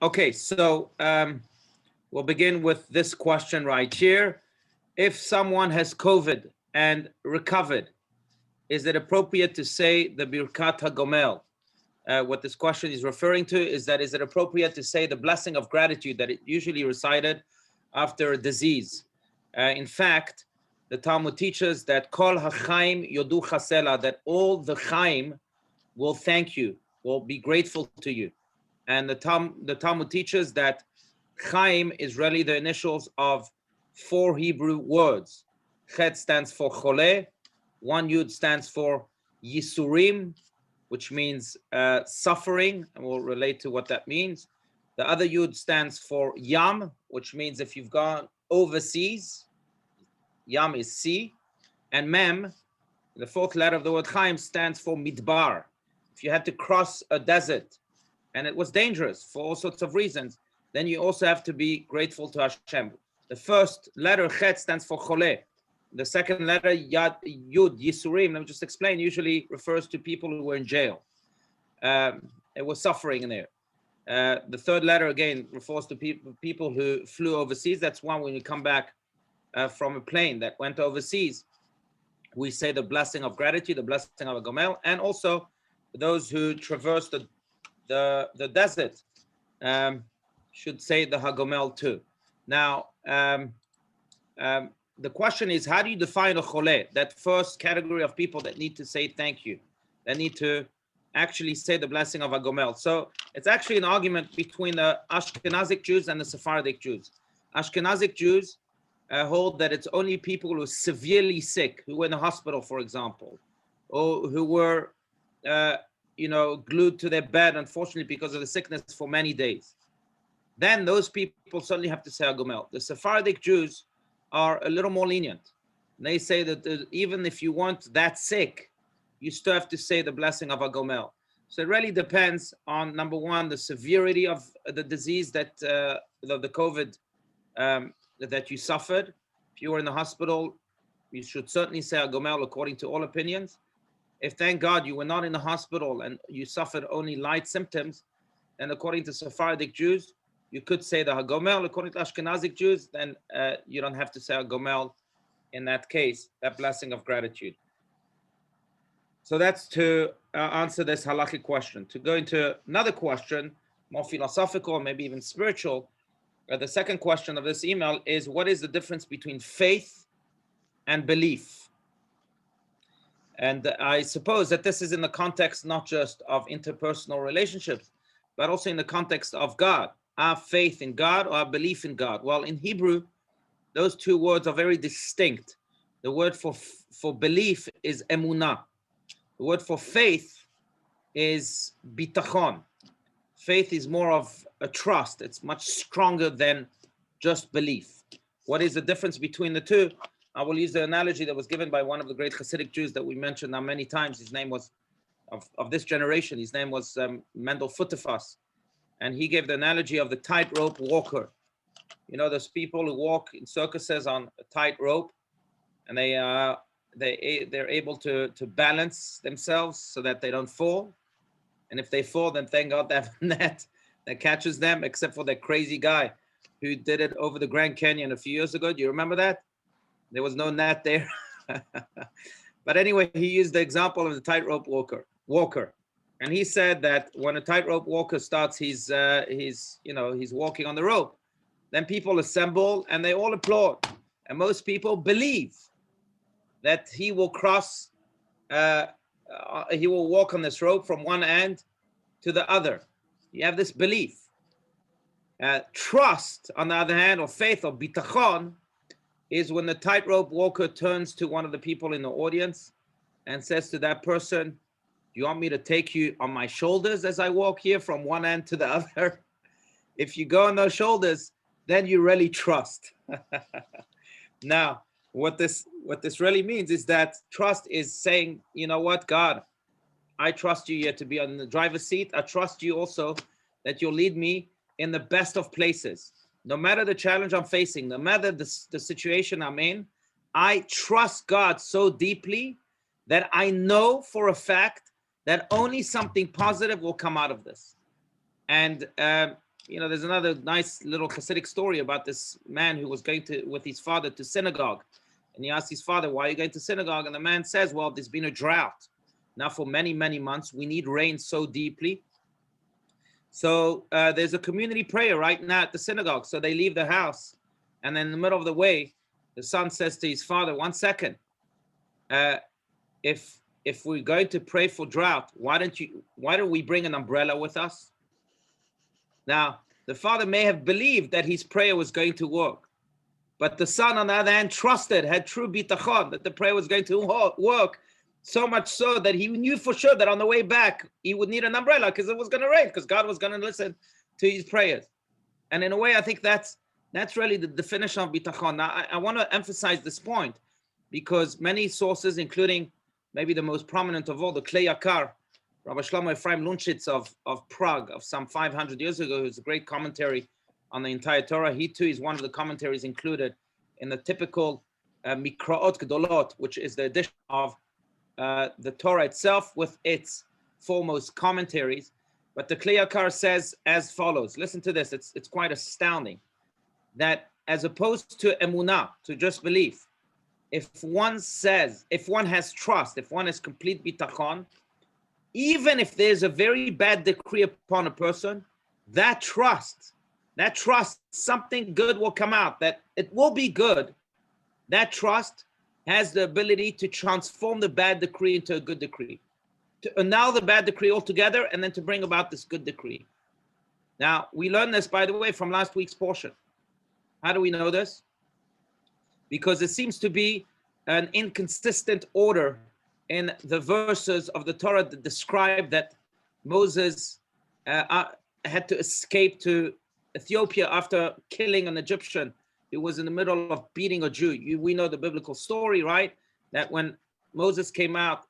Okay, so we'll begin with this question right here. If someone has COVID and recovered, is it appropriate to say the Birkat HaGomel? What this question is referring to is that is it appropriate to say the blessing of gratitude that it usually recited after a disease? In fact, the Talmud teaches that Kol HaChaim Yodu Chasela, that all the Chaim will thank you, will be grateful to you. And the Talmud teaches that Chaim is really the initials of 4 Hebrew words. Chet stands for Chole, 1 Yud stands for Yisurim, which means suffering, and we'll relate to what that means. The other Yud stands for Yam, which means if you've gone overseas, Yam is sea, and Mem, the 4th letter of the word Chaim, stands for Midbar. If you had to cross a desert, and it was dangerous for all sorts of reasons, then you also have to be grateful to Hashem. The first letter, Chet, stands for Chole. The second letter, Yud, Yisurim, let me just explain, usually refers to people who were in jail. It was suffering in there. The third letter, again, refers to people who flew overseas. That's one when you come back from a plane that went overseas. We say the blessing of gratitude, the blessing of a Gomel, and also those who traverse the desert should say the Hagomel too. Now, the question is, how do you define a Chole, that first category of people that need to say thank you, that need to actually say the blessing of a Gomel? So it's actually an argument between the Ashkenazic Jews and the Sephardic Jews. Ashkenazic Jews hold that it's only people who are severely sick, who were in the hospital, for example, or who were glued to their bed, unfortunately, because of the sickness for many days. Then those people certainly have to say Hagomel. The Sephardic Jews are a little more lenient. They say that even if you weren't that sick, you still have to say the blessing of Hagomel. So it really depends on, number one, the severity of the disease that the COVID that you suffered. If you were in the hospital, you should certainly say Hagomel according to all opinions. If, thank God, you were not in the hospital and you suffered only light symptoms, then according to Sephardic Jews, you could say the Hagomel. According to Ashkenazic Jews, then you don't have to say Hagomel in that case, that blessing of gratitude. So that's to answer this halakhic question. To go into another question, more philosophical, maybe even spiritual, the second question of this email is, what is the difference between faith and belief? And I suppose that this is in the context not just of interpersonal relationships, but also in the context of God, our faith in God or our belief in God. Well, in Hebrew, those two words are very distinct. The word for belief is emunah. The word for faith is bitachon. Faith is more of a trust. It's much stronger than just belief. What is the difference between the two? I will use the analogy that was given by one of the great Hasidic Jews that we mentioned now many times. His name was, of this generation, his name was Mendel Futerfas. And he gave the analogy of the tightrope walker. You know, those people who walk in circuses on a tight rope, and they're able to balance themselves so that they don't fall. And if they fall, then thank God they have a net that catches them, except for that crazy guy who did it over the Grand Canyon a few years ago. Do you remember that? There was no net there. But anyway, he used the example of the tightrope walker. And he said that when a tightrope walker starts, he's walking on the rope, then people assemble and they all applaud. And most people believe that he will he will walk on this rope from one end to the other. You have this belief. Trust, on the other hand, or faith, or bitachon, is when the tightrope walker turns to one of the people in the audience and says to that person, "Do you want me to take you on my shoulders as I walk here from one end to the other?" If you go on those shoulders, then you really trust. Now, what this really means is that trust is saying, you know what, God, I trust you here to be on the driver's seat. I trust you also that you'll lead me in the best of places. No matter the challenge I'm facing, no matter the situation I'm in, I trust God so deeply that I know for a fact that only something positive will come out of this. And there's another nice little Hasidic story about this man who was going with his father to synagogue. And he asked his father, why are you going to synagogue? And the man says, well, there's been a drought. Now for many, many months, we need rain so deeply. So there's a community prayer right now at the synagogue. So they leave the house. And then in the middle of the way, the son says to his father, 1 second, if we're going to pray for drought, why don't we bring an umbrella with us? Now, the father may have believed that his prayer was going to work. But the son, on the other hand, had true bitachon, that the prayer was going to work, so much so that he knew for sure that on the way back, he would need an umbrella because it was going to rain, because God was going to listen to his prayers. And in a way, I think that's really the definition of bitachon. Now, I want to emphasize this point because many sources, including maybe the most prominent of all, the Klei Yakar, Rabbi Shlomo Ephraim Lunchitz of Prague, of some 500 years ago, who's a great commentary on the entire Torah. He too is one of the commentaries included in the typical Mikraot Gedolot, which is the edition of the Torah itself with its foremost commentaries. But the Klei Yakar says as follows. Listen to this. It's quite astounding that as opposed to emunah, to just belief, if one has trust, if one has complete bitachon, even if there's a very bad decree upon a person, that trust, something good will come out, that it will be good. That trust has the ability to transform the bad decree into a good decree, to annul the bad decree altogether, and then to bring about this good decree. Now, we learned this, by the way, from last week's portion. How do we know this? Because it seems to be an inconsistent order in the verses of the Torah that describe that Moses had to escape to Ethiopia after killing an Egyptian who was in the middle of beating a Jew. We know the biblical story, right? That when Moses came out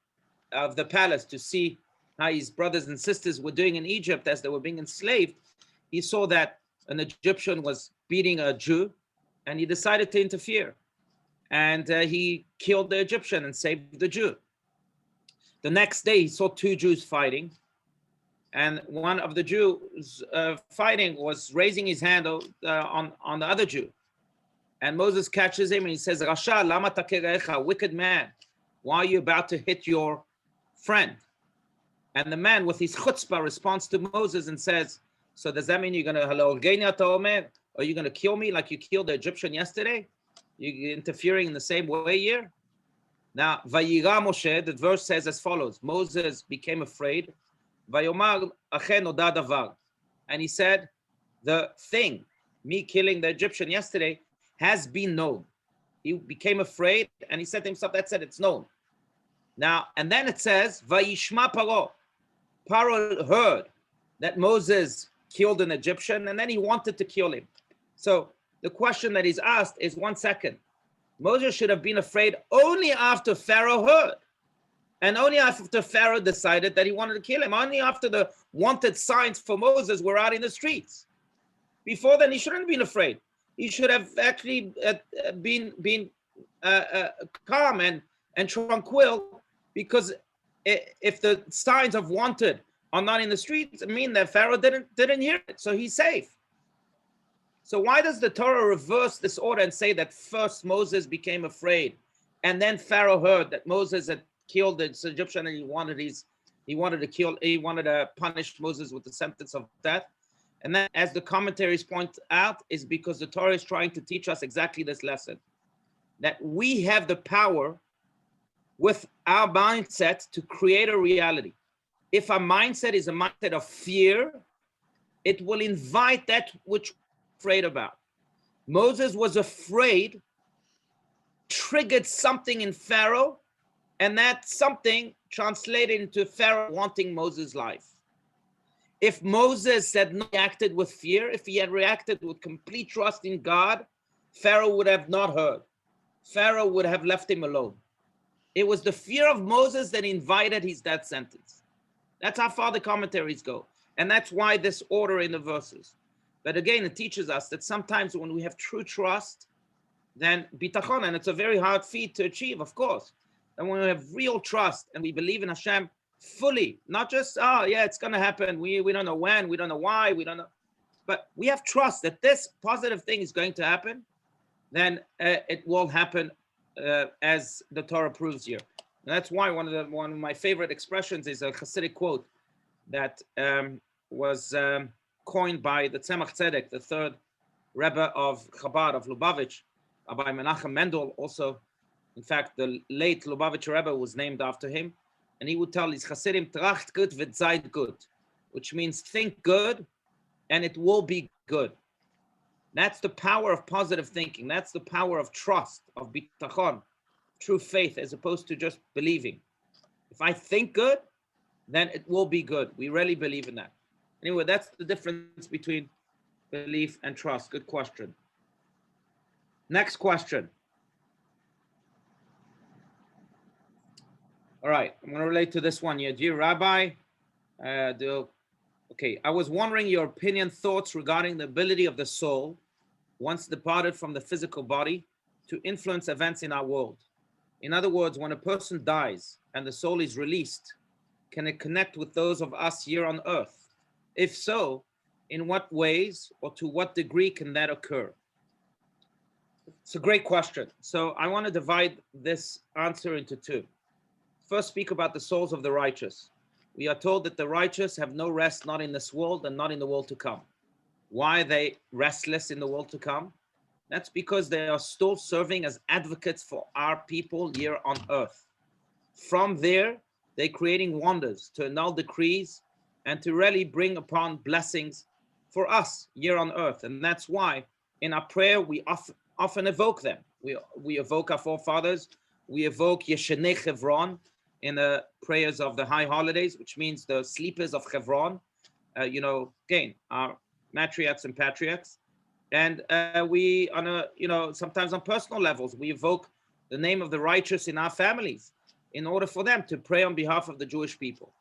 of the palace to see how his brothers and sisters were doing in Egypt as they were being enslaved, he saw that an Egyptian was beating a Jew, and he decided to interfere. And he killed the Egyptian and saved the Jew. The next day, he saw two Jews fighting, and one of the Jews fighting was raising his hand on the other Jew. And Moses catches him and he says, Rasha, lama takerecha, wicked man, why are you about to hit your friend? And the man with his chutzpah responds to Moses and says, so does that mean you're going to, are you going to kill me like you killed the Egyptian yesterday? You're interfering in the same way here? Now, Vayira Moshe, the verse says as follows, Moses became afraid, Vayomar achen oda davar, and he said, the thing, me killing the Egyptian yesterday, has been known. He became afraid, and he said to himself, that's it, it's known. Now, and then it says, Vayishma Paro. Paro heard that Moses killed an Egyptian, and then he wanted to kill him. So the question that is asked is, 1 second, Moses should have been afraid only after Pharaoh heard. And only after Pharaoh decided that he wanted to kill him. Only after the wanted signs for Moses were out in the streets. Before then, he shouldn't have been afraid. He should have actually been calm and tranquil, because if the signs of wanted are not in the streets, it means that Pharaoh didn't hear it, so he's safe. So why does the Torah reverse this order and say that first Moses became afraid, and then Pharaoh heard that Moses had killed the Egyptian, and he wanted to punish Moses with the sentence of death? And then, as the commentaries point out, is because the Torah is trying to teach us exactly this lesson, that we have the power with our mindset to create a reality. If our mindset is a mindset of fear, it will invite that which we're afraid about. Moses was afraid, triggered something in Pharaoh, and that something translated into Pharaoh wanting Moses' life. If Moses had not reacted with fear, if he had reacted with complete trust in God, Pharaoh would have not heard. Pharaoh would have left him alone. It was the fear of Moses that invited his death sentence. That's how far the commentaries go. And that's why this order in the verses. But again, it teaches us that sometimes when we have true trust, then bitachon, and it's a very hard feat to achieve, of course. And when we have real trust and we believe in Hashem fully, not just, oh yeah, it's going to happen. We don't know when, we don't know why, we don't know. but we have trust that this positive thing is going to happen, then it will happen as the Torah proves here. And that's why one of my favorite expressions is a Hasidic quote that was coined by the Tzemach Tzedek, the third Rebbe of Chabad of Lubavitch, by Menachem Mendel. Also, in fact, the late Lubavitcher Rebbe was named after him, and he would tell his Hasidim, "Tracht gut wird seid gut," which means think good, and it will be good. That's the power of positive thinking. That's the power of trust, of bitachon, true faith, as opposed to just believing. If I think good, then it will be good. We really believe in that. Anyway, that's the difference between belief and trust. Good question. Next question. All right, I'm going to relate to this one here. Dear Rabbi, okay, I was wondering your opinion, thoughts regarding the ability of the soul, once departed from the physical body, to influence events in our world. In other words, when a person dies and the soul is released, can it connect with those of us here on earth? If so, in what ways or to what degree can that occur? It's a great question. So I want to divide this answer into two. First, speak about the souls of the righteous. We are told that the righteous have no rest, not in this world and not in the world to come. Why are they restless in the world to come? That's because they are still serving as advocates for our people here on earth. From there, they're creating wonders to annul decrees and to really bring upon blessings for us here on earth. And that's why in our prayer, we often evoke them. We evoke our forefathers. We evoke Yeshenei Chevron in the prayers of the high holidays, which means the sleepers of Chevron, again, our matriarchs and patriarchs. And we, sometimes on personal levels, we evoke the name of the righteous in our families in order for them to pray on behalf of the Jewish people.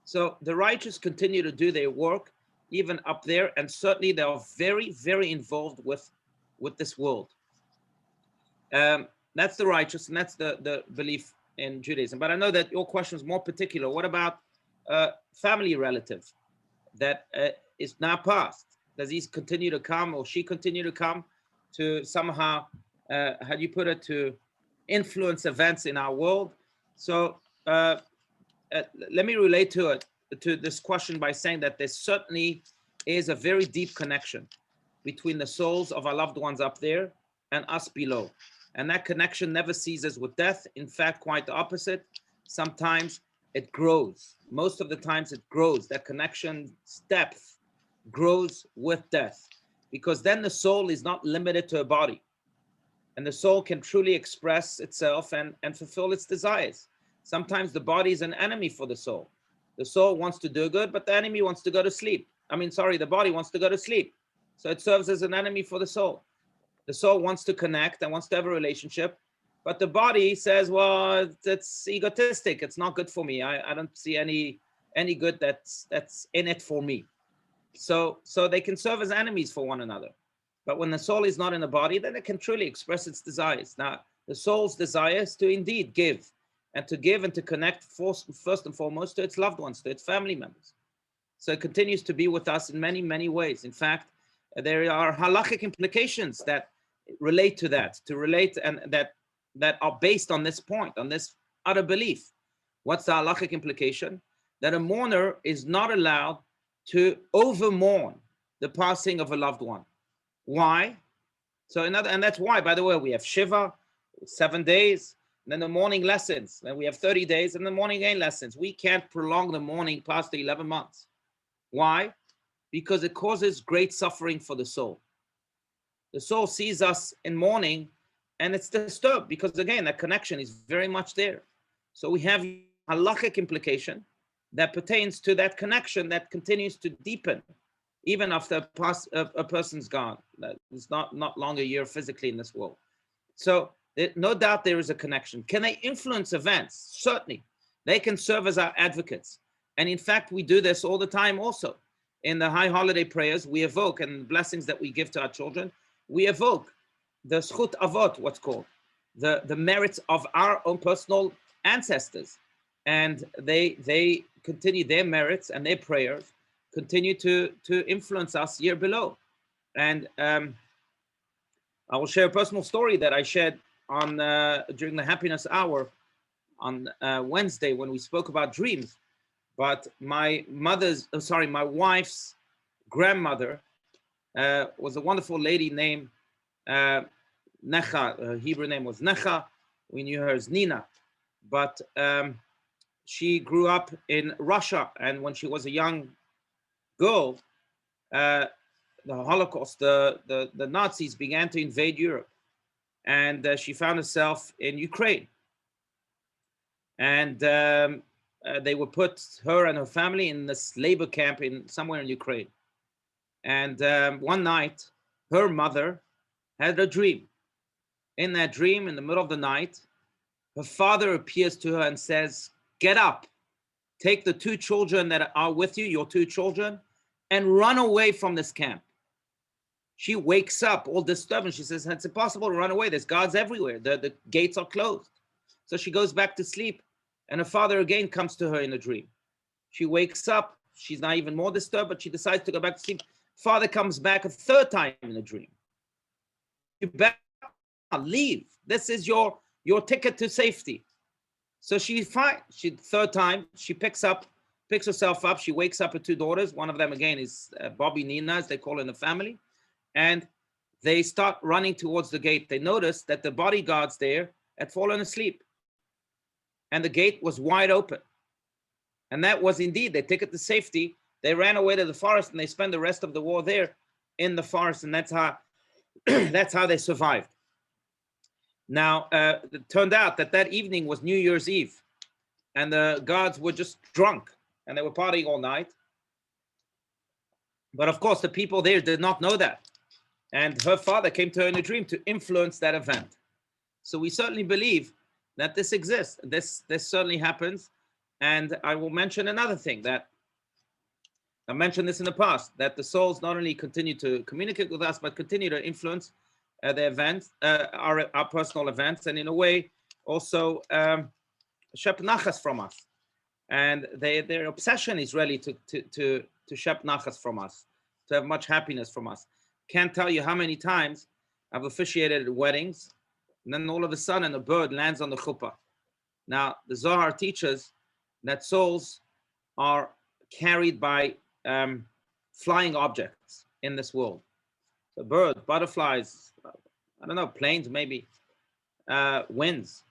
So the righteous continue to do their work, even up there, and certainly they are very, very involved with this world. That's the righteous, and that's the belief in Judaism. But I know that your question is more particular. What about family relative that is now passed? Does he continue to come, or she continue to come to somehow, how do you put it, to influence events in our world? So let me relate to this question by saying that there certainly is a very deep connection between the souls of our loved ones up there and us below. And that connection never ceases with death. In fact, quite the opposite. Sometimes it grows. Most of the times it grows. That connection's depth grows with death, because then the soul is not limited to a body. And the soul can truly express itself and fulfill its desires. Sometimes the body is an enemy for the soul. The soul wants to do good, but the enemy wants to go to sleep. The body wants to go to sleep. So it serves as an enemy for the soul. The soul wants to connect and wants to have a relationship, but the body says, well, it's egotistic. It's not good for me. I don't see any good that's in it for me. So they can serve as enemies for one another. But when the soul is not in the body, then it can truly express its desires. Now, the soul's desire is to indeed give and to connect first and foremost to its loved ones, to its family members. So it continues to be with us in many, many ways. In fact, there are halachic implications that relate to that, and that are based on this point, on this utter belief. What's the halachic implication? That a mourner is not allowed to over-mourn the passing of a loved one. Why? And that's why, by the way, we have Shiva, 7 days, and then the mourning lessons. Then we have 30 days and the mourning again lessons. We can't prolong the mourning past the 11 months. Why? Because it causes great suffering for the soul. The soul sees us in mourning and it's disturbed because, again, that connection is very much there. So we have a halachic implication that pertains to that connection that continues to deepen even after a person's gone. That is not longer here physically in this world. So no doubt there is a connection. Can they influence events? Certainly. They can serve as our advocates. And in fact, we do this all the time also. In the high holiday prayers, we evoke, and the blessings that we give to our children, we evoke the zchut avot, what's called, the merits of our own personal ancestors. And they continue their merits and their prayers continue to influence us here below. And I will share a personal story that I shared on during the happiness hour on Wednesday when we spoke about dreams. But my wife's grandmother was a wonderful lady named Necha. Her Hebrew name was Necha. We knew her as Nina. But she grew up in Russia, and when she was a young girl, the Holocaust, the Nazis began to invade Europe, and she found herself in Ukraine. And they would put her and her family in this labor camp in somewhere in Ukraine. And one night, her mother had a dream. In that dream, in the middle of the night, her father appears to her and says, "Get up, take the two children that are with you, your two children, and run away from this camp." She wakes up all disturbed and she says, "It's impossible to run away. There's guards everywhere. The gates are closed." So she goes back to sleep, and her father again comes to her in a dream. She wakes up. She's now even more disturbed, but she decides to go back to sleep. Father comes back a third time in a dream. You better leave. This is your ticket to safety. So third time, she picks herself up. She wakes up her two daughters. One of them again is Bobby Nina, as they call in the family. And they start running towards the gate. They notice that the bodyguards there had fallen asleep. And the gate was wide open. And that was indeed their ticket to safety. They ran away to the forest and they spent the rest of the war there in the forest. And that's how that's how they survived. Now, it turned out that evening was New Year's Eve. And the guards were just drunk and they were partying all night. But of course, the people there did not know that. And her father came to her in a dream to influence that event. So we certainly believe that this exists. This certainly happens. And I will mention another thing that I mentioned this in the past, that the souls not only continue to communicate with us, but continue to influence the events, our personal events, and in a way also shep nachas from us. And their obsession is really to shep nachas from us, to have much happiness from us. Can't tell you how many times I've officiated at weddings, and then all of a sudden a bird lands on the chuppah. Now, the Zohar teaches that souls are carried by flying objects in this world. So bird, butterflies, I don't know, planes maybe, winds.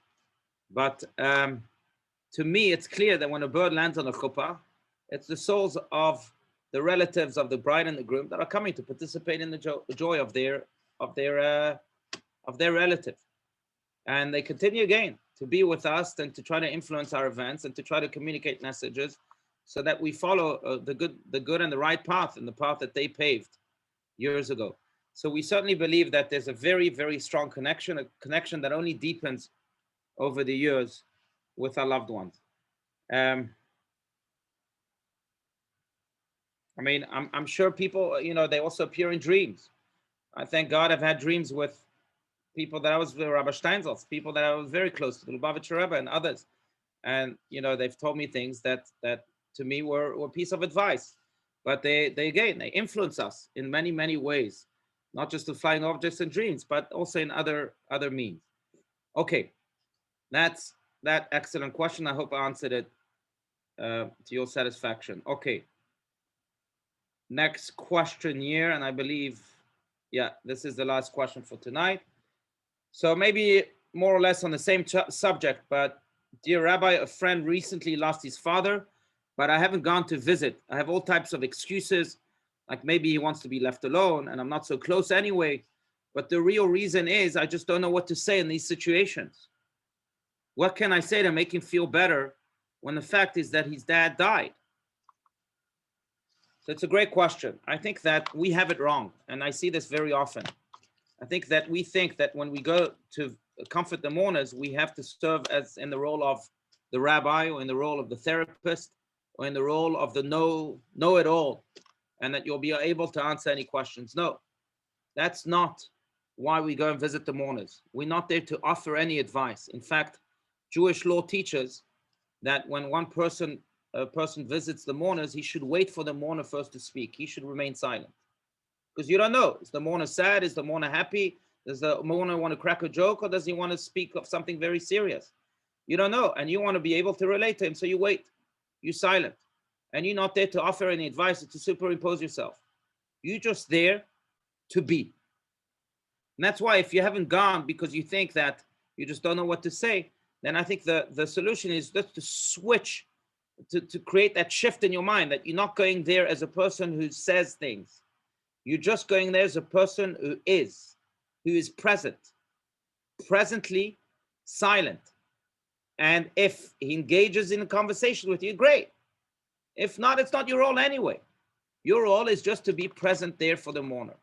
But to me, it's clear that when a bird lands on a chuppah, it's the souls of the relatives of the bride and the groom that are coming to participate in the joy of their relative. And they continue again to be with us and to try to influence our events and to try to communicate messages so that we follow the good and the right path, and the path that they paved years ago. So we certainly believe that there's a very, very strong connection, a connection that only deepens over the years with our loved ones. I mean, I'm sure people, they also appear in dreams. I thank God I've had dreams with people that I was with, Rabbi Steinsaltz, people that I was very close to, the Lubavitcher Rebbe and others. And, they've told me things that to me were a piece of advice. But they influence us in many, many ways, not just the flying objects and dreams, but also in other means. Okay, that's that excellent question. I hope I answered it to your satisfaction. Okay. Next question here, and I believe, yeah, this is the last question for tonight. So maybe more or less on the same subject, but dear Rabbi, a friend recently lost his father, but I haven't gone to visit. I have all types of excuses, like maybe he wants to be left alone and I'm not so close anyway. But the real reason is I just don't know what to say in these situations. What can I say to make him feel better when the fact is that his dad died? So it's a great question. I think that we have it wrong, and I see this very often. I think that we think that when we go to comfort the mourners, we have to serve as in the role of the rabbi, or in the role of the therapist, or in the role of the know-it-all, and that you'll be able to answer any questions. No, that's not why we go and visit the mourners. We're not there to offer any advice. In fact, Jewish law teaches that when a person visits the mourners, he should wait for the mourner first to speak. He should remain silent. because you don't know. Is the mourner sad? Is the mourner happy? Does the mourner want to crack a joke, or does he want to speak of something very serious? You don't know, and you want to be able to relate to him, so you wait. You're silent, and you're not there to offer any advice or to superimpose yourself. You're just there to be. And that's why if you haven't gone because you think that you just don't know what to say, then I think the solution is just to switch, to create that shift in your mind, that you're not going there as a person who says things. You're just going there as a person who is present, presently silent. And if he engages in a conversation with you, great. If not, it's not your role anyway. Your role is just to be present there for the mourner.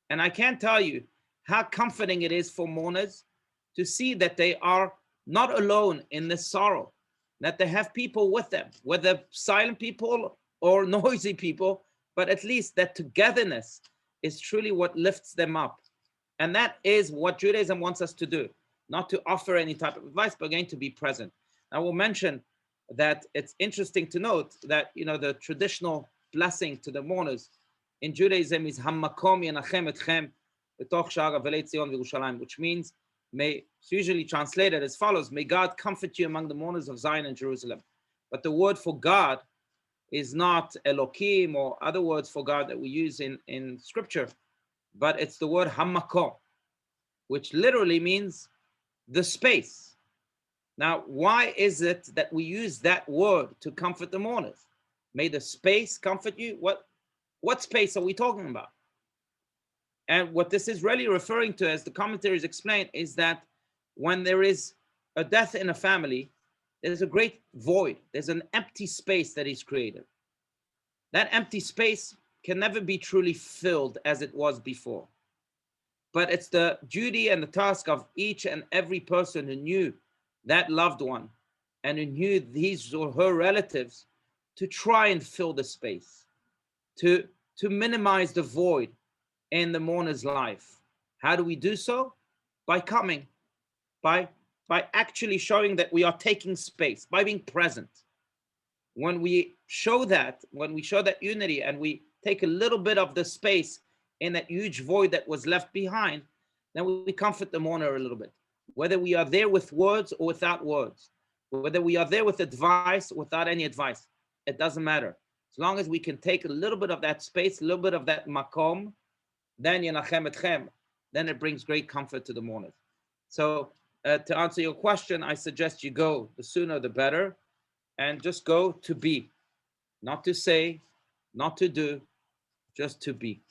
And I can't tell you how comforting it is for mourners to see that they are not alone in this sorrow, that they have people with them, whether silent people or noisy people, but at least that togetherness is truly what lifts them up. And that is what Judaism wants us to do, not to offer any type of advice, but again, to be present. I will mention that it's interesting to note that, the traditional blessing to the mourners in Judaism is Hammakom Yenachem Etchem B'toch Sha'ar Avelei Tzion v'Yerushalayim, which means, it's usually translated as follows: may God comfort you among the mourners of Zion and Jerusalem. But the word for God is not Elokim or other words for God that we use in scripture, but it's the word Hammakom, which literally means the space. Now, why is it that we use that word to comfort the mourners? May the space comfort you. What space are we talking about? And what this is really referring to, as the commentaries explain, is that when there is a death in a family, there's a great void. There's an empty space that is created. That empty space can never be truly filled as it was before. But it's the duty and the task of each and every person who knew that loved one and who knew his or her relatives to try and fill the space, to minimize the void in the mourner's life. How do we do so? By coming, by actually showing that we are taking space, by being present. When we show that unity and we take a little bit of the space in that huge void that was left behind, then we comfort the mourner a little bit. Whether we are there with words or without words, whether we are there with advice or without any advice, it doesn't matter. As long as we can take a little bit of that space, a little bit of that makom, then Yenachem Etchem, then it brings great comfort to the mourners. So to answer your question, I suggest you go, the sooner the better, and just go to be, not to say, not to do, just to be.